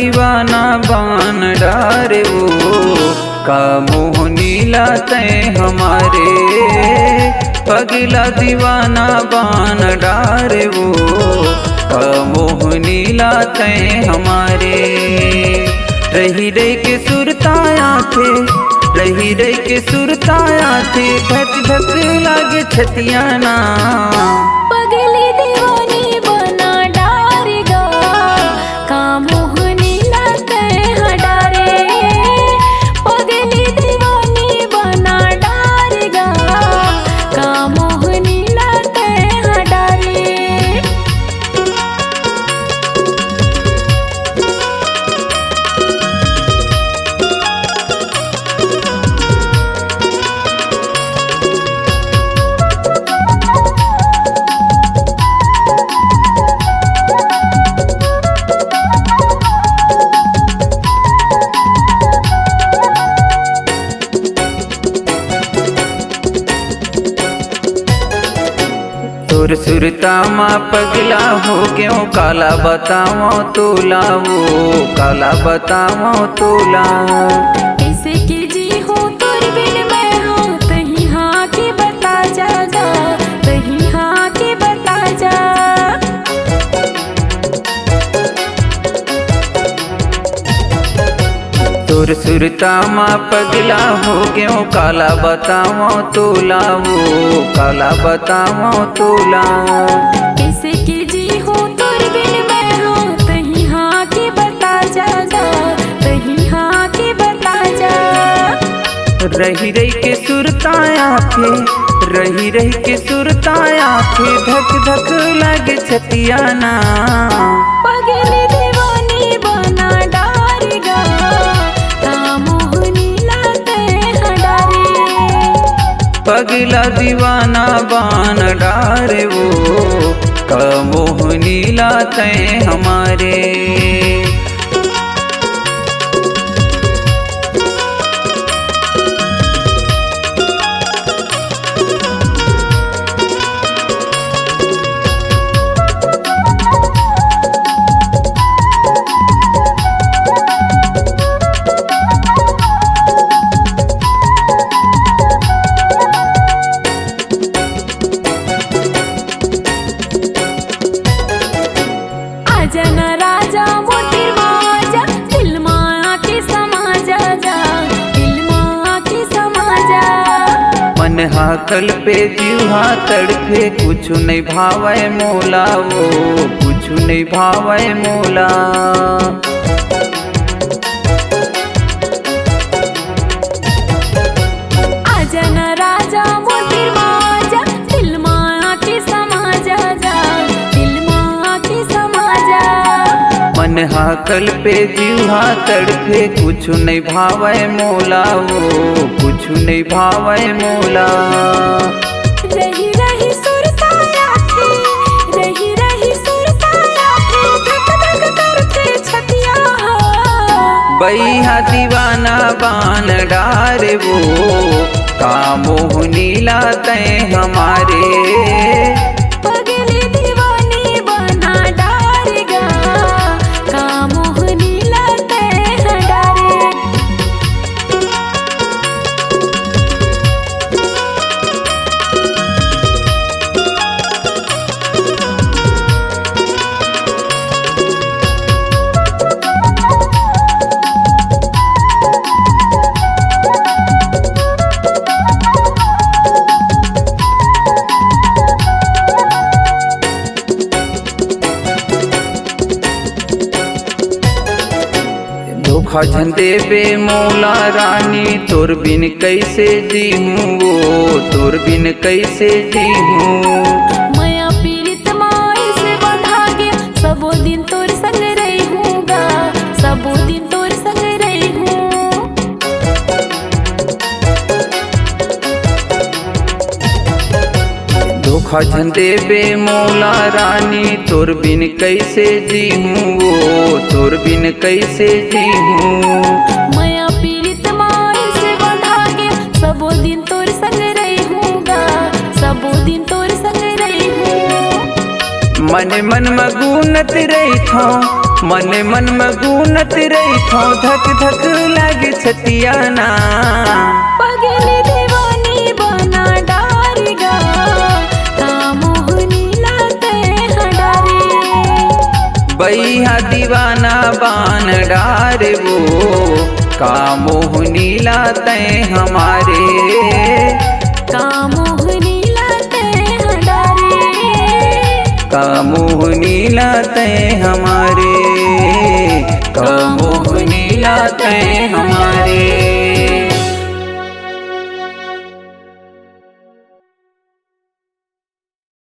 दीवाना बान डारे वो का मोह नीला तय हमारे। पगला दीवाना बान डारे वो का मोह नीला तय हमारे। रही रही के सुरताया थे, रही रही के सुरताया थे, धक धक लागे छतियाना। पगली दीवानी बना डारेगा का मोह नीला तय हडारे। पगली दीवानी बना डारेगा का मोह नीला तय हडारे। सुर सुरता माँ पगला हो क्यों काला बताओ तोला वो काला बताओ तोला। कैसे की जी हो तोर बिन मैं हो तही हाँ की बता जा जा, तही हाँ की बता जा। सुर सुरता माँ पगला हो क्यों काला बताओ तोला वो काला बताओ तोला। कैसे की जी हो तोर बिन मैं हो तही हाँ की बता जा जा, तही हाँ की बता जा। रही रही के सुरताया थे, रही रही के सुरताया थे, धक धक लगे छतियाना। पगली दीवानी बना डारेगा का मोह नीला तय हडारे। पगला दीवाना बान डारे वो का मोह नीला तय हमारे। जन राजा मोतिर माजा दिल माँ के समा जा जा, दिल माँ के समा जा। मन हाकल पे जीवा तड़पे कुछ नहीं भावे मोला वो कुछ नहीं भावे मोला। जन राजा मोतिर माजा दिल माँ के समा जा जा, दिल माँ के समा जा। मन हाकल पे जीवा तड़पे कुछ नहीं भावे मोला वो कुछ नहीं भावे मोला। रही रही सुरताया थे, रही रही सुरताया थे, धक धक करते छतिया। बैहा दीवाना बान डारे वो का मोह नीला तय हमारे। पगली दीवानी बना डारेगा का मोह नीला तय हडारे। धोखा झंडे बे मौला रानी तोर बिन कैसे जी हूँ वो तोर बिन कैसे जी हूँ। मैं पीड़ित माई से बंधा गया सबो दिन तोर संग रही हूँगा, सबो दिन तोर संग रही हूँ। धोखा झंडे बे मौला रानी तोर बिन कैसे जी हूँ वो तोर बिन कैसे जी हूँ। मैं पीड़ित माई से बंधा गया सबो दिन तोर संग रही हूँगा, सबो दिन तोर संग रही हूँ। मन मन मगुनत रही था मन मन में गुनत रही थो धक धक लागे छतियाना। पगली दीवानी बना डारेगा मोहनी लाते हडारे। बैहा दीवाना बान डारे वो का मोहनी लाते हमारे। का मोहनी लाते हडारे। का मोहनी लाते हमारे। का मोहनी लाते हमारे।